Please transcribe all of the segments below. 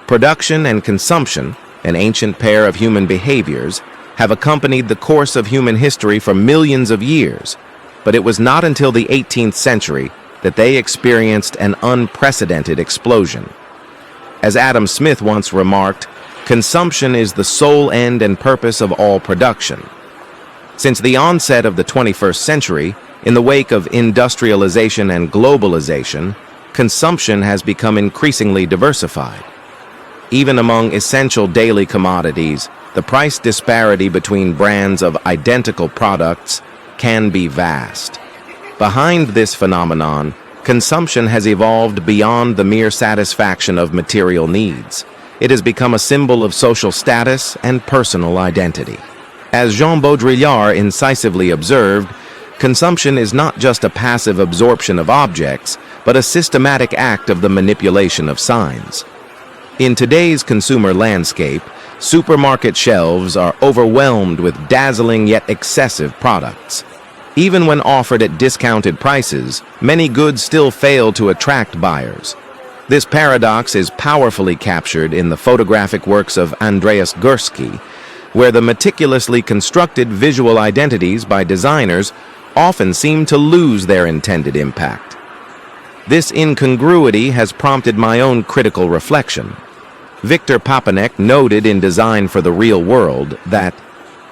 Production and consumption, an ancient pair of human behaviors, have accompanied the course of human history for millions of years, but it was not until the 18th century that they experienced an unprecedented explosion. As Adam Smith once remarked, consumption is the sole end and purpose of all production. Since the onset of the 21st century, in the wake of industrialization and globalization, consumption has become increasingly diversified. Even among essential daily commodities, the price disparity between brands of identical products can be vast. Behind this phenomenon, consumption has evolved beyond the mere satisfaction of material needs. It has become a symbol of social status and personal identity. As Jean Baudrillard incisively observed, consumption is not just a passive absorption of objects, but a systematic act of the manipulation of signs. In today's consumer landscape, supermarket shelves are overwhelmed with dazzling yet excessive products. Even when offered at discounted prices, many goods still fail to attract buyers. This paradox is powerfully captured in the photographic works of Andreas Gursky, where the meticulously constructed visual identities by designers often seem to lose their intended impact. This incongruity has prompted my own critical reflection. Victor Papanek noted in Design for the Real World that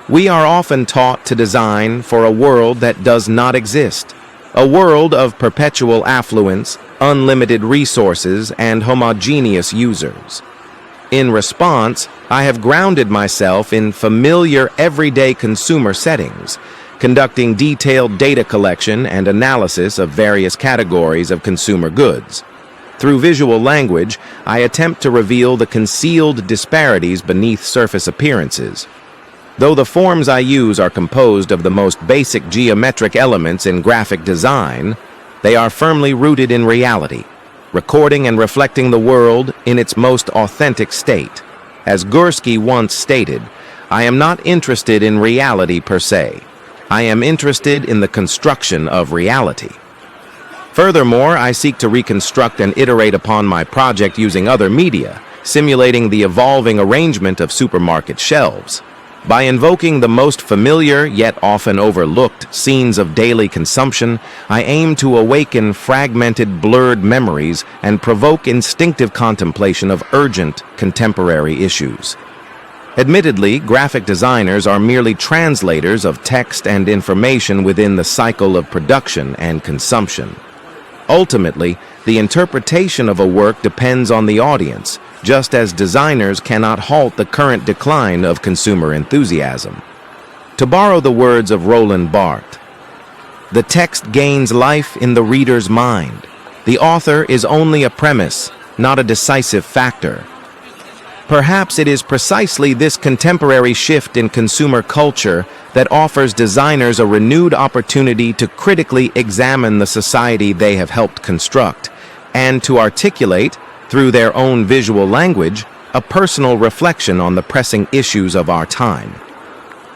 we are often taught to design for a world that does not exist, a world of perpetual affluence, unlimited resources, and homogeneous users. In response, I have grounded myself in familiar everyday consumer settings, conducting detailed data collection and analysis of various categories of consumer goods. Through visual language, I attempt to reveal the concealed disparities beneath surface appearances. Though the forms I use are composed of the most basic geometric elements in graphic design, they are firmly rooted in reality, recording and reflecting the world in its most authentic state. As Gursky once stated, I am not interested in reality per se. I am interested in the construction of reality. Furthermore, I seek to reconstruct and iterate upon my project using other media, simulating the evolving arrangement of supermarket shelves. By invoking the most familiar yet often overlooked scenes of daily consumption, I aim to awaken fragmented, blurred memories and provoke instinctive contemplation of urgent, contemporary issues. Admittedly, graphic designers are merely translators of text and information within the cycle of production and consumption. Ultimately, the interpretation of a work depends on the audience, just as designers cannot halt the current decline of consumer enthusiasm. To borrow the words of Roland Barthes, the text gains life in the reader's mind. The author is only a premise, not a decisive factor. Perhaps it is precisely this contemporary shift in consumer culture that offers designers a renewed opportunity to critically examine the society they have helped construct, and to articulate, through their own visual language, a personal reflection on the pressing issues of our time.